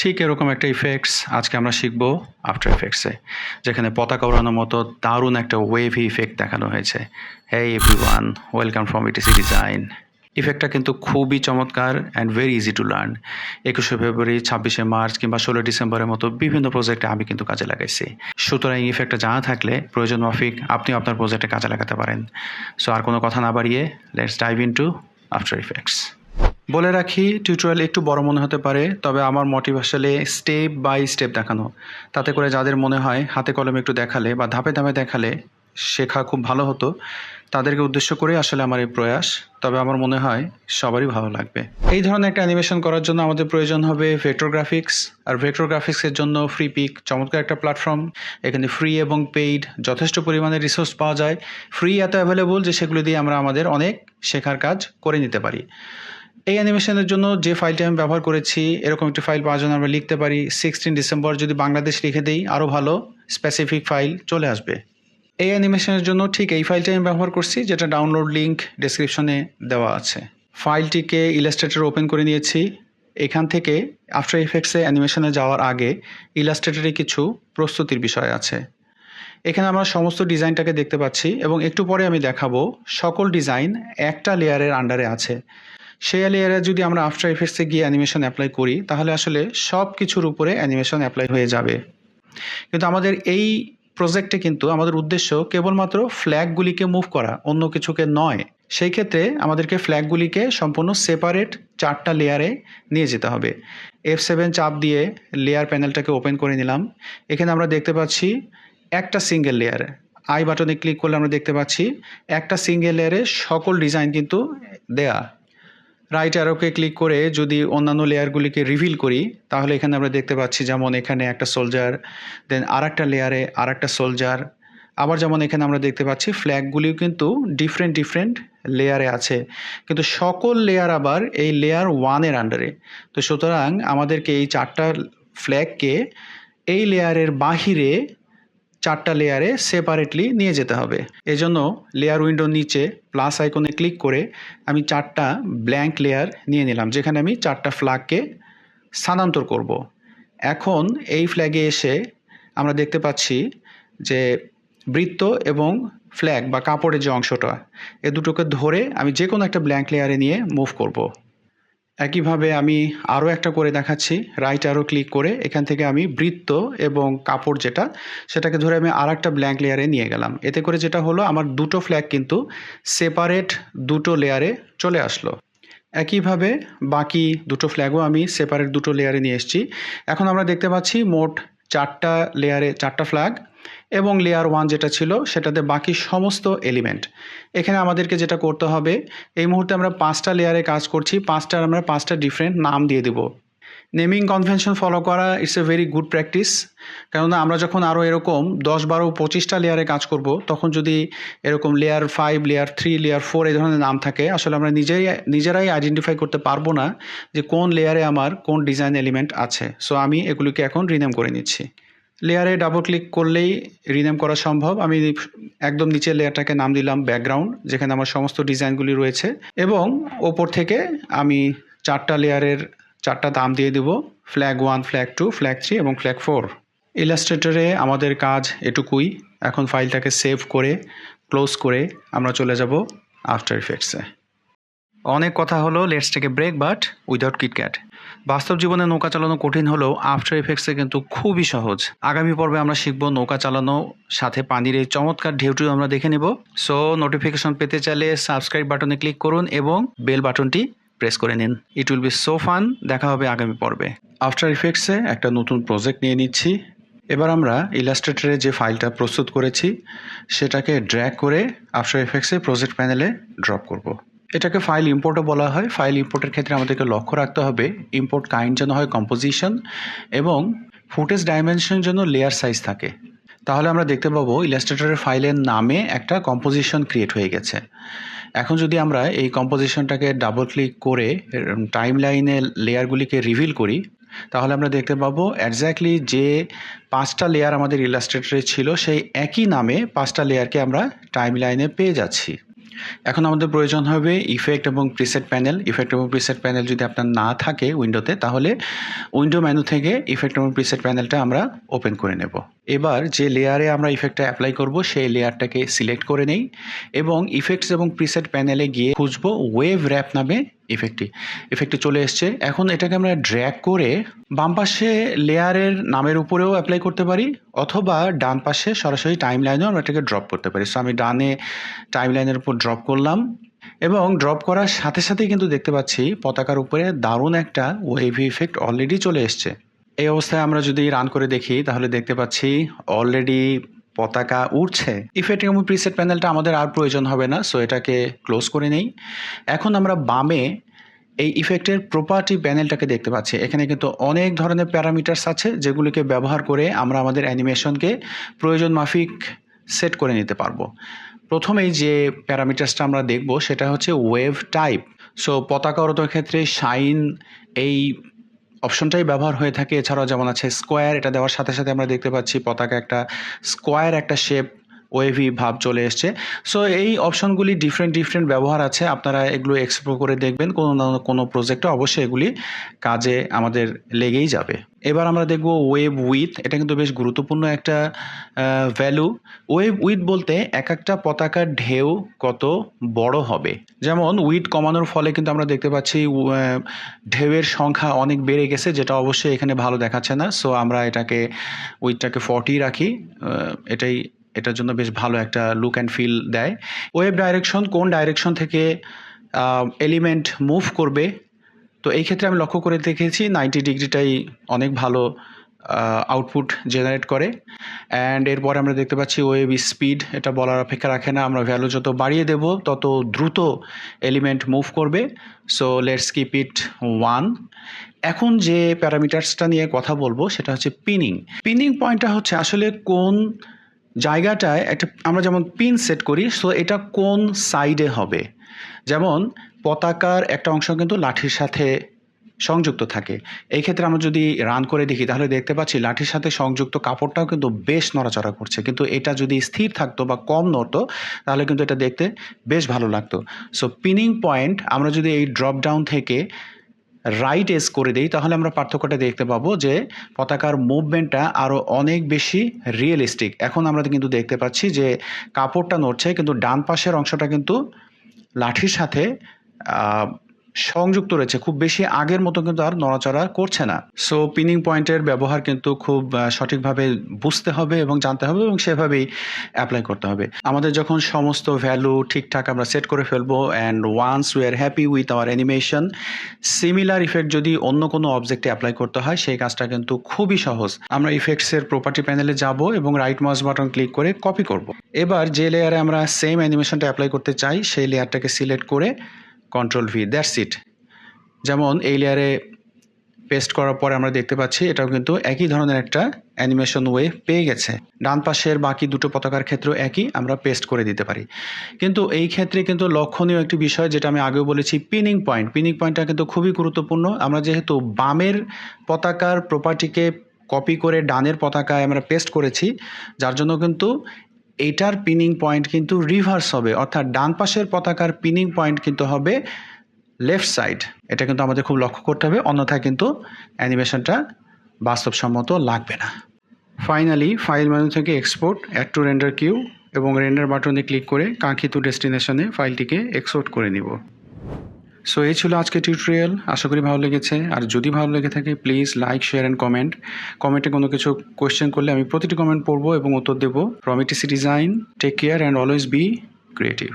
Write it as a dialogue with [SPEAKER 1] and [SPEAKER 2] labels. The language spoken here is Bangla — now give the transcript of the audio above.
[SPEAKER 1] ঠিক এরকম একটা ইফেক্টস আজকে আমরা শিখব আফটার ইফেক্টসে, যেখানে পতাকা ওড়ানোর মতো দারুণ একটা ওয়েভি ইফেক্ট দেখানো হয়েছে। Hey everyone, welcome from ETC design. ইফেক্টটা কিন্তু খুবই চমৎকার and very easy to learn. 21শে ফেব্রুয়ারি, 26শে মার্চ কিংবা 16 ডিসেম্বরের মতো বিভিন্ন প্রজেক্টে আমি কিন্তু কাজে লাগাইছি। সুতরাং এই ইফেক্টটা জানা থাকলে প্রয়োজন মাফিক আপনি আপনার প্রজেক্টে কাজে লাগাতে পারেন। সো আর কোনো কথা না বাড়িয়ে let's dive into after effects. বলে রাখি, টিউটোরিয়াল একটু বড় মনে হতে পারে, তবে আমার মোটিভ আসলে স্টেপ বাই স্টেপ দেখানো। তাতে করে যাদের মনে হয় হাতে কলমে একটু দেখালে বা ধাপে ধাপে দেখালে শেখা খুব ভালো হতো, তাদেরকে উদ্দেশ্য করে আসলে আমার এই প্রয়াস। তবে আমার মনে হয় সবারই ভালো লাগবে। এই ধরনের একটা অ্যানিমেশন করার জন্য আমাদের প্রয়োজন হবে ভেক্টর গ্রাফিক্স। আর ভেক্টর গ্রাফিক্সের জন্য ফ্রিপিক চমৎকার একটা প্ল্যাটফর্ম। এখানে ফ্রি এবং পেইড যথেষ্ট পরিমাণে রিসোর্স পাওয়া যায়। ফ্রি এত অ্যাভেলেবল যে সেগুলো দিয়ে আমরা আমাদের অনেক শেখার কাজ করে নিতে পারি। এই অ্যানিমেশনের জন্য যে ফাইলটি আমি ব্যবহার করেছি, এরকম একটি ফাইল পাওয়ার জন্য আমরা লিখতে পারি 16 ডিসেম্বর। যদি বাংলাদেশ লিখে দিই আরও ভালো, স্পেসিফিক ফাইল চলে আসবে। এই অ্যানিমেশনের জন্য ঠিক এই ফাইলটি আমি ব্যবহার করছি, যেটা ডাউনলোড লিঙ্ক ডেসক্রিপশনে দেওয়া আছে। ফাইলটিকে ইলাস্ট্রেটর ওপেন করে নিয়েছি। এখান থেকে আফটার ইফেক্টসে অ্যানিমেশনে যাওয়ার আগে ইলাস্ট্রেটরে কিছু প্রস্তুতির বিষয় আছে। এখানে আমরা সমস্ত ডিজাইনটাকে দেখতে পাচ্ছি এবং একটু পরে আমি দেখাবো সকল ডিজাইন একটা লেয়ারের আন্ডারে আছে। সেই লেয়ারে যদি আমরা আফটার ইফেক্টসে গিয়ে অ্যানিমেশন অ্যাপ্লাই করি, তাহলে আসলে সব কিছুর উপরে অ্যানিমেশন অ্যাপ্লাই হয়ে যাবে। কিন্তু আমাদের এই প্রজেক্টে কিন্তু আমাদের উদ্দেশ্য কেবলমাত্র ফ্ল্যাগগুলিকে মুভ করা, অন্য কিছুকে নয়। সেই ক্ষেত্রে আমাদেরকে ফ্ল্যাগগুলিকে সম্পূর্ণ সেপারেট 4টা লেয়ারে নিয়ে যেতে হবে। F7 চাপ দিয়ে লেয়ার প্যানেলটাকে ওপেন করে নিলাম। এখানে আমরা দেখতে পাচ্ছি একটা সিঙ্গেল লেয়ার। আই বাটনে ক্লিক করলে আমরা দেখতে পাচ্ছি একটা সিঙ্গেল লেয়ারে সকল ডিজাইন কিন্তু দেয়া। রাইট অ্যারোকে ক্লিক করে যদি অন্যান্য লেয়ারগুলিকে রিভিল করি, তাহলে এখানে আমরা দেখতে পাচ্ছি যেমন এখানে একটা সোলজার, দেন আর একটা লেয়ারে আর একটা সোলজার। আবার যেমন এখানে আমরা দেখতে পাচ্ছি ফ্ল্যাগগুলিও কিন্তু ডিফারেন্ট লেয়ারে আছে, কিন্তু সকল লেয়ার আবার এই লেয়ার 1-এর আন্ডারে। তো সুতরাং আমাদেরকে এই 4টা ফ্ল্যাগকে এই লেয়ারের বাহিরে 4টা লেয়ারে সেপারেটলি নিয়ে যেতে হবে। এজন্য লেয়ার উইন্ডোর নিচে প্লাস আইকনে ক্লিক করে আমি 4টা ব্ল্যাঙ্ক লেয়ার নিয়ে নিলাম, যেখানে আমি 4টা ফ্ল্যাগকে স্থানান্তর করব। এখন এই ফ্ল্যাগে এসে আমরা দেখতে পাচ্ছি যে বৃত্ত এবং ফ্ল্যাগ বা কাপড়ের যে অংশটা, এ দুটোকে ধরে আমি যে কোনো একটা ব্ল্যাঙ্ক লেয়ারে নিয়ে মুভ করব। একইভাবে আমি আরও একটা করে দেখাচ্ছি। রাইট অ্যারো ক্লিক করে এখান থেকে আমি বৃত্ত এবং কাপড় সেটাকে ধরে আমি আর একটা ব্ল্যাঙ্ক লেয়ারে নিয়ে গেলাম। এতে করে যেটা হলো, আমার দুটো ফ্ল্যাগ কিন্তু সেপারেট দুটো লেয়ারে চলে আসলো। একইভাবে বাকি দুটো ফ্ল্যাগও আমি সেপারেট দুটো লেয়ারে নিয়ে এসেছি। এখন আমরা দেখতে পাচ্ছি মোট 4টা লেয়ারে 4টা ফ্ল্যাগ এবং লেয়ার 1 যেটা ছিল সেটাতে বাকি সমস্ত এলিমেন্ট। এখানে আমাদেরকে যেটা করতে হবে, এই মুহূর্তে আমরা 5টা লেয়ারে কাজ করছি, 5টার আমরা 5টা ডিফারেন্ট নাম দিয়ে দেব। নেমিং কনভেনশন ফলো করা it's a very good practice. কেননা আমরা যখন আরও এরকম 10, 12, 25টা লেয়ারে কাজ করব, তখন যদি এরকম লেয়ার 5, লেয়ার 3, লেয়ার 4 এই ধরনের নাম থাকে, আসলে আমরা নিজেরাই আইডেন্টিফাই করতে পারবো না যে কোন লেয়ারে আমার কোন ডিজাইন এলিমেন্ট আছে। সো আমি এগুলিকে এখন রিনেম করে নিচ্ছি। লেয়ারে ডাবল ক্লিক করলেই রিনেম করা সম্ভব। আমি একদম নিচের লেয়ারটাকে নাম দিলাম ব্যাকগ্রাউন্ড, যেখানে আমার সমস্ত ডিজাইনগুলি রয়েছে, এবং ওপর থেকে আমি 4টা লেয়ারের 4টা দাম দিয়ে দেব, ফ্ল্যাগ 1, ফ্ল্যাগ 2, ফ্ল্যাগ 3 এবং ফ্ল্যাগ 4। ইলাস্ট্রেটরে আমাদের কাজ এটুকুই। এখন ফাইলটাকে সেভ করে ক্লোজ করে আমরা চলে যাব আফটার ইফেক্টসে। অনেক কথা হলো, let's take a break, but without KitKat. বাস্তব জীবনে নৌকা চালানো কঠিন হলেও আফটার ইফেক্টসে কিন্তু খুবই সহজ। আগামী পর্বে আমরা শিখব নৌকা চালানো, সাথে পানির এই চমৎকার ঢেউটিও আমরা দেখে নেব। সো নোটিফিকেশন পেতে চাইলে সাবস্ক্রাইব বাটনে ক্লিক করুন এবং বেল বাটনটি প্রেস করে নিন। It will be so fun. দেখা হবে আগামী পর্বে। আফটার ইফেক্টসে একটা নতুন প্রজেক্ট নিয়ে নিচ্ছি। এবার আমরা ইলাস্ট্রেটরে যে ফাইলটা প্রস্তুত করেছি সেটাকে ড্র্যাগ করে আফটার ইফেক্টসে প্রজেক্ট প্যানেলে ড্রপ করব। এটাকে ফাইল ইম্পোর্টও বলা হয়। ফাইল ইম্পোর্টের ক্ষেত্রে আমাদেরকে লক্ষ্য রাখতে হবে ইম্পোর্ট কাইন্ড যেন হয় কম্পোজিশন, এবং ফুটেজ ডাইমেনশন যেন লেয়ার সাইজ থাকে। তাহলে আমরা দেখতে পাবো ইলাস্ট্রেটরের ফাইলের নামে একটা কম্পোজিশন ক্রিয়েট হয়ে গেছে। এখন যদি আমরা এই কম্পোজিশনটাকে ডাবল ক্লিক করে টাইম লাইনে লেয়ারগুলিকে রিভিল করি, তাহলে আমরা দেখতে পাবো এক্স্যাক্টলি যে 5টা লেয়ার আমাদের ইলাস্ট্রেটরে ছিল, সেই একই নামে 5টা লেয়ারকে আমরা টাইম লাইনে পেয়ে যাচ্ছি। এখন আমাদের প্রয়োজন হবে ইফেক্ট এবং প্রিসেট প্যানেল। ইফেক্ট এবং প্রিসেট প্যানেল যদি আপনার না থাকে উইন্ডোতে, তাহলে উইন্ডো মেনু থেকে ইফেক্ট এবং প্রিসেট প্যানেলটা আমরা ওপেন করে নেব। এবার যে লেয়ারে আমরা ইফেক্টটা অ্যাপ্লাই করব সেই লেয়ারটাকে সিলেক্ট করে নেই এবং ইফেক্টস এবং প্রিসেট প্যানেলে গিয়ে খুঁজবো ওয়েভ র্যাপ নামে ইফেক্টটি চলে এসছে। এখন এটাকে আমরা ড্র্যাগ করে বাম পাশে লেয়ারের নামের উপরেও অ্যাপ্লাই করতে পারি, অথবা ডান পাশে সরাসরি টাইম লাইনেও আমরা এটাকে ড্রপ করতে পারি। সো আমি ডানে টাইম লাইনের উপর ড্রপ করলাম এবং ড্রপ করার সাথে সাথেই কিন্তু দেখতে পাচ্ছি পতাকার উপরে দারুণ একটা ওয়েভি ইফেক্ট অলরেডি চলে এসছে। এই অবস্থায় আমরা যদি রান করে দেখি তাহলে দেখতে পাচ্ছি অলরেডি পতাকা উড়ছে। ইফেক্ট এবং প্রিসেট প্যানেলটা আমাদের আর প্রয়োজন হবে না, সো এটাকে ক্লোজ করে নেই। এখন আমরা বামে এই ইফেক্টের প্রপার্টি প্যানেলটাকে দেখতে পাচ্ছি। এখানে কিন্তু অনেক ধরনের প্যারামিটার্স আছে যেগুলিকে ব্যবহার করে আমরা আমাদের অ্যানিমেশনকে প্রয়োজন মাফিক সেট করে নিতে পারবো। প্রথমেই যে প্যারামিটার্সটা আমরা দেখব সেটা হচ্ছে ওয়েভ টাইপ। সো পতাকা উড়ানোর ক্ষেত্রে শাইন এই অপশনটাই ব্যবহার হয়ে থাকে। এছাড়াও যেমন আছে স্কোয়ার, এটা দেওয়ার সাথে সাথে আমরা দেখতে পাচ্ছি পতাকা একটা স্কোয়ার একটা শেপ ওয়েভি ভাব চলে এসছে। সো এই অপশনগুলি ডিফারেন্ট ব্যবহার আছে, আপনারা এগুলো এক্সপ্লোর করে দেখবেন। কোনো না কোনো প্রজেক্টে অবশ্যই এগুলি কাজে আমাদের লেগেই যাবে। এবার আমরা দেখব ওয়েভ উইথ। এটা কিন্তু বেশ গুরুত্বপূর্ণ একটা ভ্যালু। ওয়েভ উইথ বলতে এক একটা পতাকার ঢেউ কত বড় হবে। যেমন উইথ কমানোর ফলে কিন্তু আমরা দেখতে পাচ্ছি ঢেউয়ের সংখ্যা অনেক বেড়ে গেছে, যেটা অবশ্যই এখানে ভালো দেখাচ্ছে না। সো আমরা এটাকে উইথটাকে 40 রাখি, এটার জন্য বেশ ভালো একটা লুক অ্যান্ড ফিল দেয়। ওয়েভ ডাইরেকশন, কোন ডাইরেকশন থেকে এলিমেন্ট মুভ করবে, তো এই ক্ষেত্রে আমি লক্ষ্য করে দেখেছি 90 ডিগ্রিটাই অনেক ভালো আউটপুট জেনারেট করে। অ্যান্ড এরপরে আমরা দেখতে পাচ্ছি ওয়েভ স্পিড, এটা বলার অপেক্ষা রাখে না, আমরা ভ্যালু যত বাড়িয়ে দেব তত দ্রুত এলিমেন্ট মুভ করবে। So let's keep it 1। এখন যে প্যারামিটার্সটা নিয়ে কথা বলবো সেটা হচ্ছে পিনিং পয়েন্টটা হচ্ছে আসলে কোন জায়গাটায় একটা আমরা যেমন পিন সেট করি, সো এটা কোন সাইডে হবে। যেমন পতাকার একটা অংশ কিন্তু লাঠির সাথে সংযুক্ত থাকে। এই ক্ষেত্রে আমরা যদি রান করে দেখি তাহলে দেখতে পাচ্ছি লাঠির সাথে সংযুক্ত কাপড়টাও কিন্তু বেশ নড়াচড়া করছে, কিন্তু এটা যদি স্থির থাকতো বা কম নড়তো তাহলে কিন্তু এটা দেখতে বেশ ভালো লাগতো। সো পিনিং পয়েন্ট আমরা যদি এই ড্রপ ডাউন থেকে রাইট এজ করে দেই তাহলে আমরা পার্থক্যটা দেখতে পাবো যে পতাকার মুভমেন্টটা আরও অনেক বেশি রিয়েলিস্টিক। এখন আমরা কিন্তু দেখতে পাচ্ছি যে কাপড়টা নড়ছে, কিন্তু ডান পাশের অংশটা কিন্তু লাঠির সাথে সংযুক্ত রয়েছে, খুব বেশি আগের মতো কিন্তু আর নড়াচড়া করছে না। সো পিনিং পয়েন্টের ব্যবহার কিন্তু খুব সঠিকভাবে বুঝতে হবে এবং জানতে হবে এবং সেভাবেই অ্যাপ্লাই করতে হবে। আমাদের যখন সমস্ত ভ্যালু ঠিকঠাক আমরা সেট করে ফেলবো and once we are happy with our animation, similar effect যদি অন্য কোনো অবজেক্টে অ্যাপ্লাই করতে হয় সেই কাজটা কিন্তু খুবই সহজ। আমরা ইফেক্টসের প্রপার্টি প্যানেলে যাব এবং রাইট মাউস বাটন ক্লিক করে কপি করব। এবার যে লেয়ারে আমরা সেম অ্যানিমেশনটা অ্যাপ্লাই করতে চাই সেই লেয়ারটাকে সিলেক্ট করে কন্ট্রোল ভি, দ্যাটস ইট। যেমন এই লেয়ারে পেস্ট করার পরে আমরা দেখতে পাচ্ছি এটাও কিন্তু একই ধরনের একটা অ্যানিমেশন ওয়েভ পেয়ে গেছে। ডান পাশের বাকি দুটো পতাকার ক্ষেত্রেও একই, আমরা পেস্ট করে দিতে পারি। কিন্তু এই ক্ষেত্রে কিন্তু লক্ষণীয় একটি বিষয় যেটা আমি আগেও বলেছি, পিনিং পয়েন্টটা কিন্তু খুবই গুরুত্বপূর্ণ। আমরা যেহেতু বামের পতাকার প্রপার্টিকে কপি করে ডানের পতাকায় আমরা পেস্ট করেছি, যার জন্য কিন্তু এটার পিনিং পয়েন্ট কিন্তু রিভার্স হবে, অর্থাৎ ডান পাশের পতাকার পিনিং পয়েন্ট কিন্তু হবে লেফট সাইড। এটা কিন্তু আমাদের খুব লক্ষ্য করতে হবে, অন্যথায় কিন্তু অ্যানিমেশনটা বাস্তবসম্মত লাগবে না। ফাইনালি ফাইল মেনু থেকে export, add to render queue এবং রেন্ডার বাটনে ক্লিক করে কাঙ্ক্ষিত ডেস্টিনেশনে ফাইলটিকে এক্সপোর্ট করে নিব। সো এই ছিল আজকে টিউটোরিয়াল, আশা করি ভালো লেগেছে। আর যদি ভালো লেগে থাকে প্লিজ লাইক, শেয়ার অ্যান্ড কমেন্টে কোনো কিছু কোয়েশ্চেন করলে আমি প্রতিটি কমেন্ট পড়বো এবং উত্তর দেবো। From ETC design, take care and always be creative.